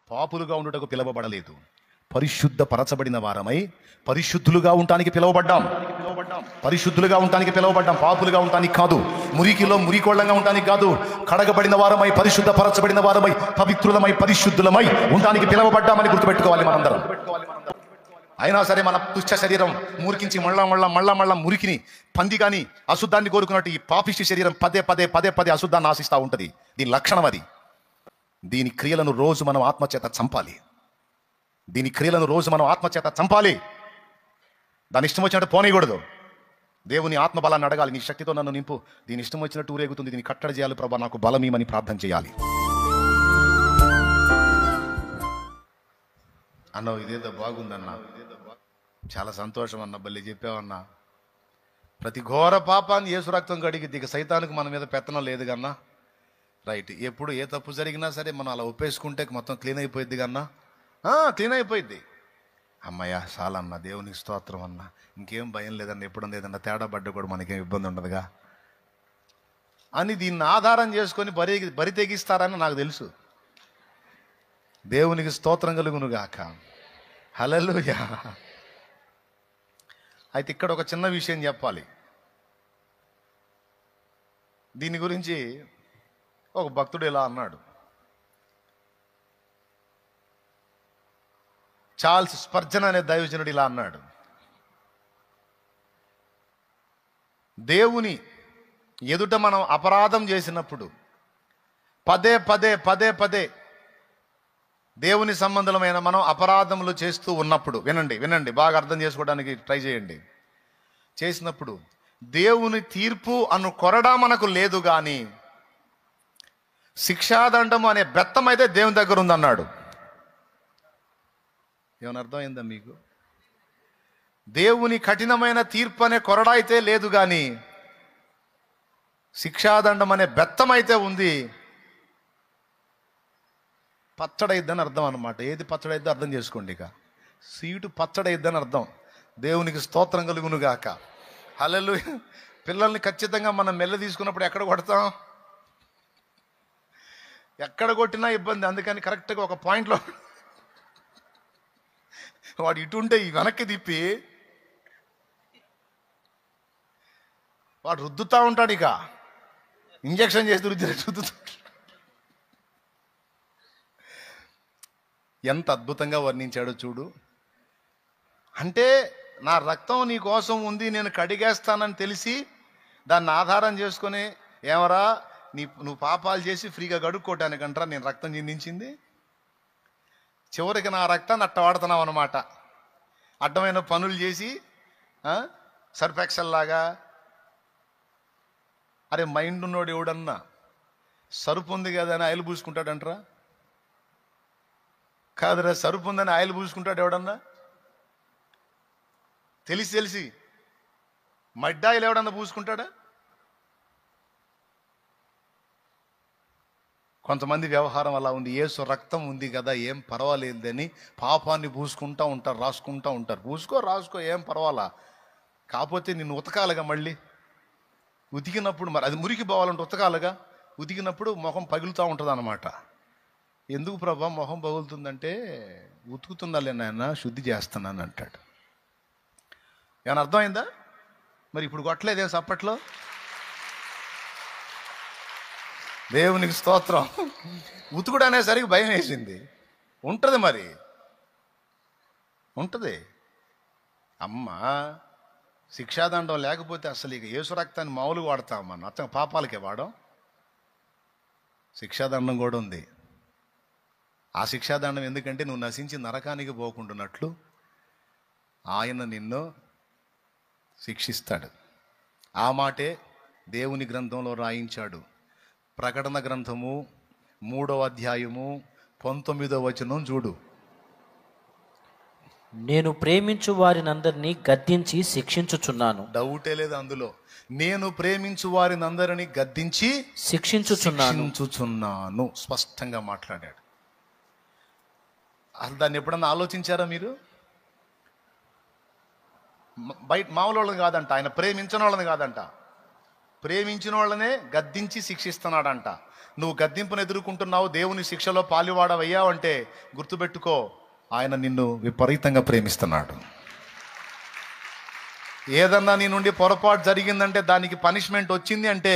పాపులుగా ఉండుటకు పిలువబడలేదు, పరిశుద్ధపరచబడిన వారమై పరిశుద్ధులుగా ఉండటానికి పిలువబడ్డాం. పరిశుద్ధులుగా ఉండటానికి పిలువబడ్డాం, పాపులుగా ఉండటానికి కాదు. మురికిలో మురికోళ్ళంగా ఉండటానికి కాదు. కడగబడిన వారమై పరిశుద్ధపరచబడిన వారమై పవిత్రులమై పరిశుద్ధులమై ఉండటానికి పిలువబడ్డామని గుర్తుపెట్టుకోవాలి మనందరం. అయినా సరే మన తుచ్చ శరీరం మురికించి మళ్ళా మురికిని పంది కానీ అశుద్ధాన్ని కోరుకున్నట్టు ఈ పాపిష్టి శరీరం పదే పదే అశుద్ధాన్ని ఆశిస్తూ ఉంటుంది. దీని లక్షణం అది. దీని క్రియలను రోజు మనం ఆత్మచేత చంపాలి. దాని ఇష్టం వచ్చినట్టు పోనీయకూడదు. దేవుని ఆత్మ బలాన్ని అడగాలి. నీ శక్తితో నన్ను నింపు, దీని ఇష్టం వచ్చినట్టు ఊరేగుతుంది, దీన్ని కట్టడి చేయాలి ప్రభా, నాకు బలమీమని ప్రార్థన చేయాలి. అన్నావు ఇదేదో బాగుందన్నా, చాలా సంతోషం అన్న, బల్లి చెప్పావన్నా. ప్రతి ఘోర పాపాన్ని యేసు రక్తం కడిగి దిగ సైతానికి మన మీద పెత్తనం లేదు కన్నా. రైట్, ఎప్పుడు ఏ తప్పు జరిగినా సరే మనం అలా ఒప్పేసుకుంటే మొత్తం క్లీన్ అయిపోయింది కన్నా. క్లీన్ అయిపోయింది. అమ్మయ్య చాలన్న, దేవునికి స్తోత్రం అన్న, ఇంకేం భయం లేదన్న, ఎప్పుడు లేదన్న, తేడా పడ్డ కూడా మనకేం ఇబ్బంది ఉండదుగా అని దీన్ని ఆధారం చేసుకొని బరి తెగిస్తారని నాకు తెలుసు. దేవునికి స్తోత్రం కలుగునుగాక. హల్లెలూయా. అయితే ఇక్కడ ఒక చిన్న విషయం చెప్పాలి. దీని గురించి ఒక భక్తుడు ఇలా అన్నాడు. చార్ల్స్ స్పర్జన్ అనే దైవజనుడు ఇలా అన్నాడు: దేవుని ఎదుట మనం అపరాధం చేసినప్పుడు పదే దేవుని సంబంధమైన మనం అపరాధములు చేస్తూ ఉన్నప్పుడు, వినండి బాగా అర్థం చేసుకోవడానికి ట్రై చేయండి. చేసినప్పుడు దేవుని తీర్పు అను కొరడా మనకు లేదు, కానీ శిక్షాదండము అనే బెత్తం అయితే దేవుని దగ్గర ఉందన్నాడు. ఏమన్నా అర్థమైందా మీకు? దేవుని కఠినమైన తీర్పు అనే కొరడా అయితే లేదు, కానీ శిక్షాదండం అనే బెత్తం అయితే ఉంది. పచ్చడైద్దని అర్థం అన్నమాట. ఏది పచ్చడైద్దో అర్థం చేసుకోండి. ఇక సీటు పచ్చడైద్దని అర్థం. దేవునికి స్తోత్రం కలుగునుగాక. హల్లెలూయా. పిల్లల్ని ఖచ్చితంగా మనం మెల్ల తీసుకున్నప్పుడు ఎక్కడ కొడతాం? ఎక్కడ కొట్టినా ఇబ్బంది. అందుకని కరెక్ట్గా ఒక పాయింట్లో వాడు ఇటుంటే ఈ వెనక్కి తిప్పి వాడు రుద్దుతూ ఉంటాడు. ఇక ఇంజక్షన్ చేసి రుద్దుతూ. ఎంత అద్భుతంగా వర్ణించాడో చూడు. అంటే నా రక్తం నీ కోసం ఉంది, నేను కడిగేస్తానని తెలిసి దాన్ని ఆధారం చేసుకొని, ఏమరా నువ్వు పాపాలు చేసి ఫ్రీగా కడుక్కోవటానికంటారా నేను రక్తం చిందించింది? చివరికి నా రక్తాన్ని అట్ట వాడుతున్నావు అన్నమాట. అడ్డమైన పనులు చేసి సర్ఫెక్సల్ లాగా. అరే మైండ్ ఉన్నోడు ఎవడన్నా సరుపు ఉంది కదా అని ఆయిల్ పూసుకుంటాడంటరా? కాదురా, సరుపు ఉందని ఆయిల్ పూసుకుంటాడు ఎవడన్నా? తెలిసి మడ్డాయిలు ఎవడన్నా పూసుకుంటాడా? కొంతమంది వ్యవహారం అలా ఉంది. యేసు రక్తం ఉంది కదా, ఏం పర్వాలేదని పాపాన్ని పూసుకుంటూ ఉంటారు, రాసుకుంటూ ఉంటారు. రాసుకో ఏం పర్వాలా, కాకపోతే నిన్ను ఉతకాలిగా. మళ్ళీ ఉతికినప్పుడు మరి అది మురికి పోవాలంటే ఉతకాలిగా. ఉతికినప్పుడు మొహం పగులుతూ ఉంటుంది అన్నమాట. ఎందుకు ప్రభా మొహం పగులుతుందంటే, ఉతుకుతుందాలే నాయన, శుద్ధి చేస్తున్నాను అంటాడు. ఏమైనా అర్థమైందా? మరి ఇప్పుడు కొట్టలేదే అప్పట్లో. దేవునికి స్తోత్రం. ఉతుకుడు అనేసరికి భయం వేసింది. ఉంటుంది మరి, ఉంటుంది. అమ్మ శిక్షాదండం లేకపోతే అసలు ఇక యేసు రక్తాన్ని మామూలుగా వాడతామా? అతను పాపాలకే వాడం. శిక్షాదండం కూడా ఉంది. ఆ శిక్షాదండం ఎందుకంటే నువ్వు నశించి నరకానికి పోకుండాన్నట్లు ఆయన నిన్ను శిక్షిస్తాడు. ఆ మాటే దేవుని గ్రంథంలో రాయించాడు. ప్రకటన గ్రంథము 3వ అధ్యాయము 19వ వచనం చూడు. నేను ప్రేమించు వారినందరినీ గద్దించి శిక్షించుచున్నాను. డౌటే లేదు అందులో. నేను ప్రేమించు వారినందరినీ గద్దించి శిక్షించుచున్నాను స్పష్టంగా మాట్లాడాడు. అసలు దాన్ని ఎప్పుడన్నా ఆలోచించారా మీరు? బయట మామూలు వాళ్ళని కాదంట, ఆయన ప్రేమించిన వాళ్ళని కాదంట, ప్రేమించిన వాళ్ళనే గద్దించి శిక్షిస్తున్నాడంట. నువ్వు గద్దింపును ఎదుర్కొంటున్నావు, దేవుని శిక్షలో పాలువాడవయ్యావు అంటే గుర్తుపెట్టుకో, ఆయన నిన్ను విపరీతంగా ప్రేమిస్తున్నాడు. ఏదన్నా నీ నుండి పొరపాటు జరిగిందంటే, దానికి పనిష్మెంట్ వచ్చింది అంటే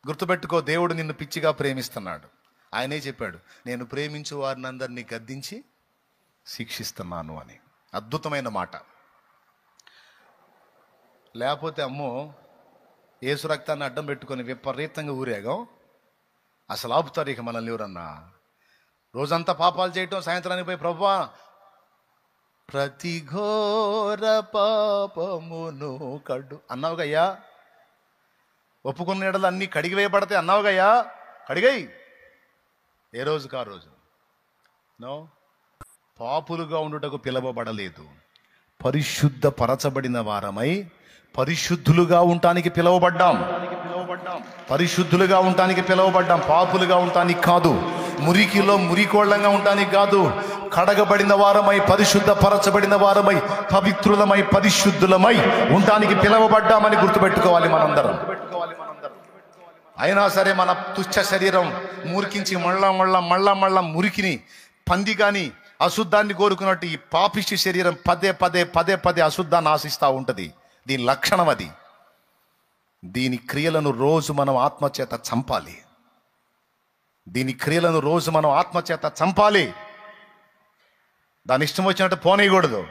గుర్తుపెట్టుకో, దేవుడు నిన్ను పిచ్చిగా ప్రేమిస్తున్నాడు. ఆయనే చెప్పాడు, నేను ప్రేమించు వారిని అందరినీ గద్దించి శిక్షిస్తున్నాను అని. అద్భుతమైన మాట. లేకపోతే అమ్మో, యేసు రక్తాన్ని అడ్డం పెట్టుకొని విపరీతంగా ఊరేగాం, అసలు ఆపుతారు ఇక మనల్ని ఎవరన్నా? రోజంతా పాపాలు చేయటం, సాయంత్రానికి పోయి ప్రభువా ప్రతి ఘోర పాపమును కడు అన్నావుగయ్యా, ఒప్పుకున్న ఎడలు అన్నీ కడిగి వేయబడతాయి అన్నావుగయ్యా, కడిగై. ఏ రోజుకా రోజు నో, పాపులుగా ఉండుటకు పిలవబడలేదు, పరిశుద్ధ పరచబడిన వారమై పరిశుద్ధులుగా ఉండటానికి పిలువబడ్డాం. పరిశుద్ధులుగా ఉండటానికి పిలువబడ్డాం, పాపులుగా ఉండటానికి కాదు, మురికిలో మురికోళ్ళంగా ఉండటానికి కాదు. కడగబడిన వారమై, పరిశుద్ధ పరచబడిన వారమై, పవిత్రులమై, పరిశుద్ధులమై ఉండటానికి పిలువబడ్డామని గుర్తుపెట్టుకోవాలి మనందరం. అయినా సరే మన తుచ్చ శరీరం మురికించి మళ్ళా మురికిని, పంది కానీ అశుద్ధాన్ని కోరుకున్నట్టు ఈ పాపిష్టి శరీరం పదే అశుద్ధాన్ని ఆశిస్తూ ఉంటుంది. దీని లక్షణం అది. దీని క్రియలను రోజు మనం ఆత్మచేత చంపాలి. దీని క్రియలను రోజు మనం ఆత్మచేత చంపాలి. దాని ఇష్టం వచ్చినట్టు పోనీయకూడదు.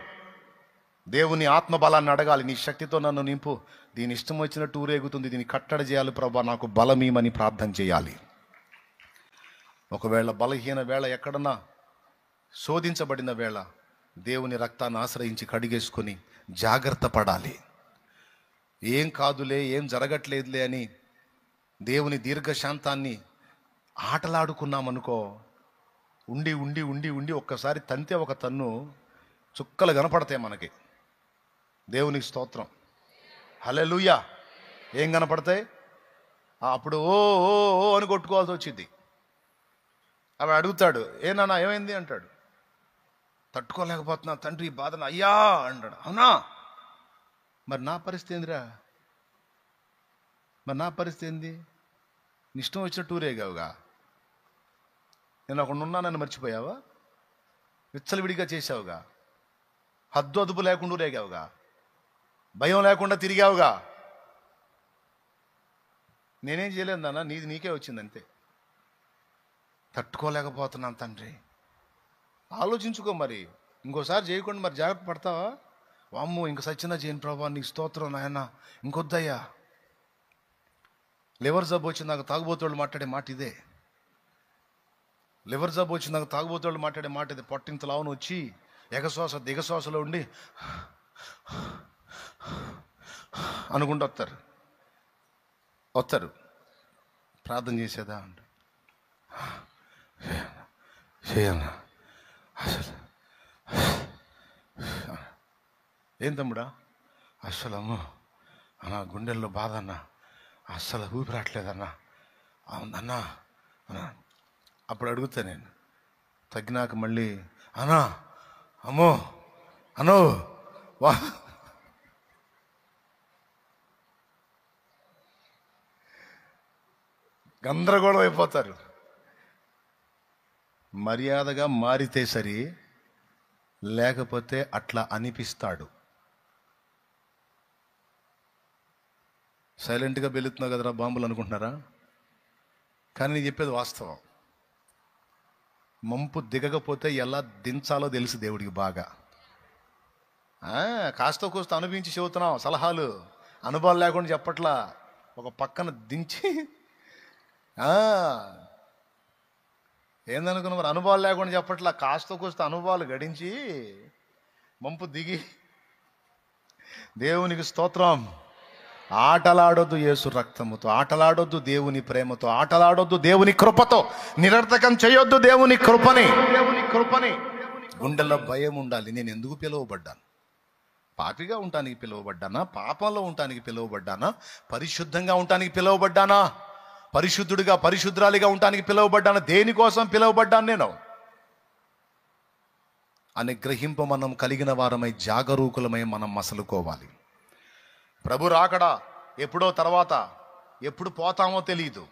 దేవుని ఆత్మబలాన్ని అడగాలి, నీ శక్తితో నన్ను నింపు. దీని ఇష్టం వచ్చినట్టు ఊరేగుతుంది, దీన్ని కట్టడి చేయాలి ప్రభా, నాకు బలమీమని ప్రార్థన చేయాలి. ఒకవేళ బలహీన వేళ, ఎక్కడన్నా శోధించబడిన వేళ, దేవుని రక్తాన్ని ఆశ్రయించి కడిగేసుకొని జాగ్రత్త పడాలి. ఏం కాదులే, ఏం జరగట్లేదులే అని దేవుని దీర్ఘశాంతాన్ని ఆటలాడుకున్నామనుకో, ఉండి ఉండి ఉండి ఉండి ఒక్కసారి తంతే ఒక తన్ను చుక్కలు కనపడతాయి మనకి. దేవునికి స్తోత్రం, హల్లెలూయా. ఏం కనపడతాయి? అప్పుడు ఓ ఓ ఓ అని కొట్టుకోవాల్సి వచ్చింది. అవి అడుగుతాడు, ఏనా ఏమైంది అంటాడు. తట్టుకోలేకపోతున్నా తండ్రి బాధను అయ్యా అంటాడు. అవునా, మరి నా పరిస్థితి ఏందిరా? మరి నా పరిస్థితి ఏంది? నీ ఇష్టం వచ్చిన టూరేగావుగా, నేను అక్కడ ఉన్నానని మర్చిపోయావా? విచ్చలవిడిగా చేసావుగా, హద్దు అదుపు లేకుండా రేగావుగా, భయం లేకుండా తిరిగావుగా. నేనేం చేయలేదు నాన్న, నీది నీకే వచ్చింది అంతే. తట్టుకోలేకపోతున్నాను తండ్రి. ఆలోచించుకో, మరి ఇంకోసారి చేయకుండా మరి జాగ్రత్త పడతావా? వామ్మో, ఇంక సచ్చినా చేయను ప్రభా, నీకు స్తోత్రం నాయన, ఇంకొద్దయ్యా. లివర్ జబ్బు వచ్చి నాకు తాగుబోతోళ్ళు మాట్లాడే మాట ఇదే. లివర్ జబ్బు వచ్చి నాకు తాగుబోతోళ్ళు మాట్లాడే మాట ఇది. పొట్టింత లావును వచ్చి ఎగశ్వాస దిగశ్వాసలో ఉండి అనుకుంటూ వస్తారు. ప్రార్థన చేసేదా అంట, చేయన్నా అసలు ఏం తమ్ముడా, అస్సలు అమ్మో అన్నా గుండెల్లో బాధ అన్నా, అస్సలు ఊపిరాట్లేదన్నా. అవునన్నా అన్నా. అప్పుడు అడుగుతా నేను, తగ్గినాక మళ్ళీ అన్నా అమ్మో అనో వా, గందరగోళం అయిపోతారు. మర్యాదగా మారితే సరి, లేకపోతే అట్లా అనిపిస్తాడు. సైలెంట్గా వెళుతున్నావు కదరా బాంబులు అనుకుంటున్నారా? కానీ నేను చెప్పేది వాస్తవం. మంపు దిగకపోతే ఎలా దించాలో తెలుసు దేవుడికి బాగా. కాస్త కూస్త అనుభవించి చెబుతున్నాం సలహాలు, అనుభవాలు లేకుండా చెప్పట్లా. ఒక పక్కన దించి ఏందనుకున్నా మరి, అనుభవాలు లేకుండా చెప్పట్లా, కాస్త కూస్త అనుభవాలు గడించి మంపు దిగి. దేవునికి స్తోత్రం. ఆటలాడొద్దు యేసు రక్తముతో, ఆటలాడొద్దు దేవుని ప్రేమతో, ఆటలాడొద్దు దేవుని కృపతో, నిరర్థకం చేయొద్దు దేవుని కృపని. గుండెల్లో భయం ఉండాలి. నేను ఎందుకు పిలువబడ్డాను? పాపిగా ఉండటానికి పిలువబడ్డానా? పాపంలో ఉండటానికి పిలువబడ్డానా? పరిశుద్ధంగా ఉండటానికి పిలువబడ్డానా? పరిశుద్ధుడిగా పరిశుద్ధాలిగా ఉండటానికి పిలువబడ్డానా? దేనికోసం పిలువబడ్డాను నేను అని గ్రహింప మనం కలిగిన వారమై, జాగరూకులమై మనం మసలుకోవాలి. ప్రభు రాకడా ఎప్పుడో తర్వాత, ఎప్పుడు పోతామో తెలియదు.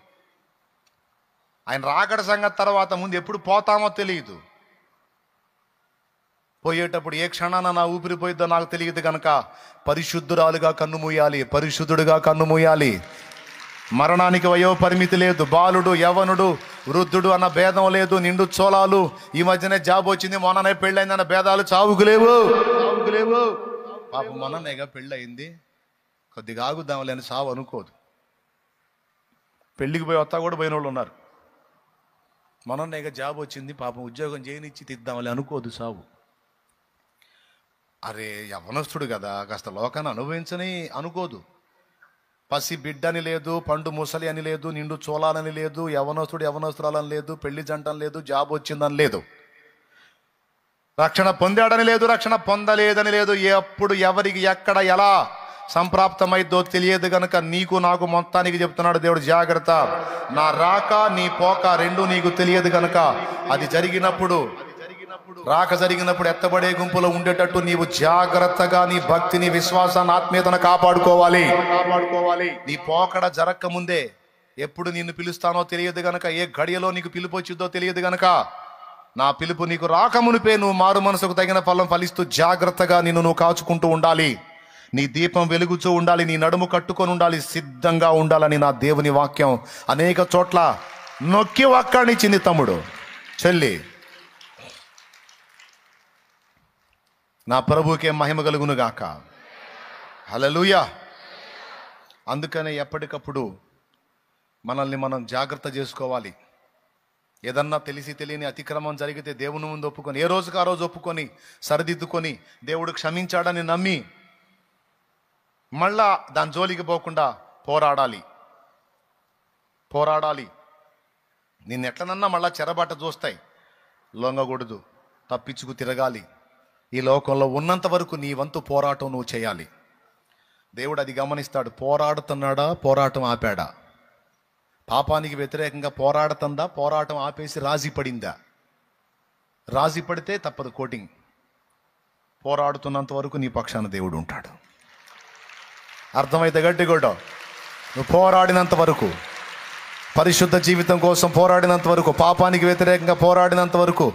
ఆయన రాకడ సంగతి తర్వాత, ముందు ఎప్పుడు పోతామో తెలియదు. పోయేటప్పుడు ఏ క్షణాన నా ఊపిరి పోయిద్దో నాకు తెలియదు కనుక పరిశుద్ధురాలుగా కన్ను మూయాలి, పరిశుద్ధుడుగా కన్ను మూయాలి. మరణానికి వయో పరిమితి లేదు, బాలుడు యవనుడు వృద్ధుడు అన్న భేదం లేదు, నిండు చోళాలు, ఈ మధ్యనే జాబ్ వచ్చింది, మొన్ననే పెళ్ళైందన్న భేదాలు చావుకులేవు. పాపం మొన్ననేగా పెళ్ళయింది, కొద్దిగా ఆగుద్దాంలే అని సావు అనుకోదు. పెళ్ళికి పోయి వస్తా కూడా పోయిన వాళ్ళు ఉన్నారు. మొన్ననేగా జాబ్ వచ్చింది, పాపం ఉద్యోగం చేయనిచ్చి తిద్దాంలే అనుకోదు సావు. అరే యవనస్తుడు కదా, కాస్త లోకాన్ని అనుభవించని అనుకోదు. పసి బిడ్డని లేదు, పండు ముసలి అని లేదు, నిండు చోళాలని లేదు, యవనస్తురాలని లేదు, పెళ్లి జంటని లేదు, జాబ్ వచ్చిందని లేదు, రక్షణ పొందాడని లేదు, రక్షణ పొందలేదని లేదు. ఎప్పుడు ఎవరికి ఎక్కడ ఎలా సంప్రాప్తమైద్దో తెలియదు గనక నీకు నాకు మొత్తానికి చెప్తున్నాడు దేవుడు, జాగ్రత్త, నా రాక నీ పోక రెండు నీకు తెలియదు గనక అది జరిగినప్పుడు, రాక జరిగినప్పుడు ఎత్తబడే గుంపులో ఉండేటట్టు నీవు జాగ్రత్తగా నీ భక్తిని, విశ్వాసాన్ని, ఆత్మీయతను కాపాడుకోవాలి. నీ పోకడ జరక్క ముందే, ఎప్పుడు నిన్ను పిలుస్తానో తెలియదు గనక, ఏ గడియలో నీకు పిలుపు వచ్చిద్దో తెలియదు గనక, నా పిలుపు నీకు రాకమునిపే నువ్వు మారు మనసుకు తగిన ఫలం ఫలిస్తూ జాగ్రత్తగా నువ్వు కాచుకుంటూ ఉండాలి. నీ దీపం వెలుగుతూ ఉండాలి, నీ నడుము కట్టుకొని ఉండాలి, సిద్ధంగా ఉండాలని నా దేవుని వాక్యం అనేక చోట్ల నొక్కి వక్కాణిచ్చింది. తమ్ముడు, చెల్లి, నా ప్రభువుకే మహిమ కలుగును గాక. హల్లెలూయా. అందుకనే ఎప్పటికప్పుడు మనల్ని మనం జాగ్రత్త చేసుకోవాలి. ఏదన్నా తెలిసి తెలియని అతిక్రమం జరిగితే దేవుని ముందు ఒప్పుకొని, ఏ రోజుకి ఆ రోజు ఒప్పుకొని సరిదిద్దుకొని, దేవుడు క్షమించాడని నమ్మి మళ్ళా దాని జోలికి పోకుండా పోరాడాలి. నిన్ను ఎట్లనన్నా మళ్ళా చెరబాట చూస్తాయి, లొంగకూడదు, తప్పించుకు తిరగాలి. ఈ లోకంలో ఉన్నంత వరకు నీ వంతు పోరాటం నువ్వు చేయాలి. దేవుడు అది గమనిస్తాడు. పోరాడుతున్నాడా, పోరాటం ఆపాడా? పాపానికి వ్యతిరేకంగా పోరాడుతుందా, పోరాటం ఆపేసి రాజీ పడిందా? రాజీ పడితే తప్పదు కోటింగ్. పోరాడుతున్నంత వరకు నీ పక్షాన దేవుడు ఉంటాడు. అర్థమైతే గట్టి కూడా, నువ్వు పోరాడినంత వరకు, పరిశుద్ధ జీవితం కోసం పోరాడినంత వరకు, పాపానికి వ్యతిరేకంగా పోరాడినంత వరకు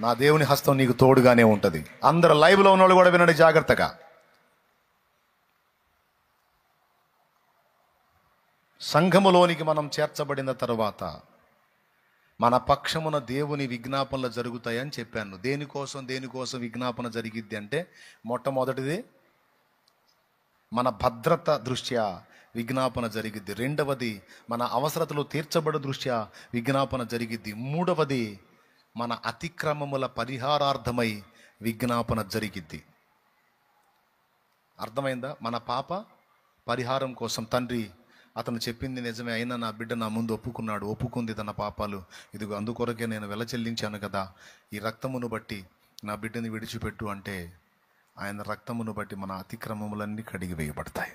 నా దేవుని హస్తం నీకు తోడుగానే ఉంటుంది. అందరూ లైవ్లో ఉన్నవాళ్ళు కూడా వినండి జాగ్రత్తగా. సంఘములోనికి మనం చేర్చబడిన తర్వాత మన పక్షమున దేవుని విజ్ఞాపనలు జరుగుతాయని చెప్పాను. దేనికోసం విజ్ఞాపన జరిగిద్ది అంటే, మొట్టమొదటిది మన భద్రత దృష్ట్యా విజ్ఞాపన జరిగిద్ది. రెండవది మన అవసరతలు తీర్చబడ దృష్ట్యా విజ్ఞాపన జరిగిద్ది. మూడవది మన అతిక్రమముల పరిహారార్థమై విజ్ఞాపన జరిగిద్ది. అర్థమైందా? మన పాప పరిహారం కోసం తండ్రి అతను చెప్పింది నిజమే, అయినా నా బిడ్డ నా ముందు ఒప్పుకుంది తన పాపాలు, ఇదిగో అందుకొరకే నేను వెల చెల్లించాను కదా, ఈ రక్తమును బట్టి నా బిడ్డని విడిచిపెట్టు అంటే, ఆయన రక్తమును బట్టి మన అతిక్రమములన్నీ కడిగి వేయబడతాయి.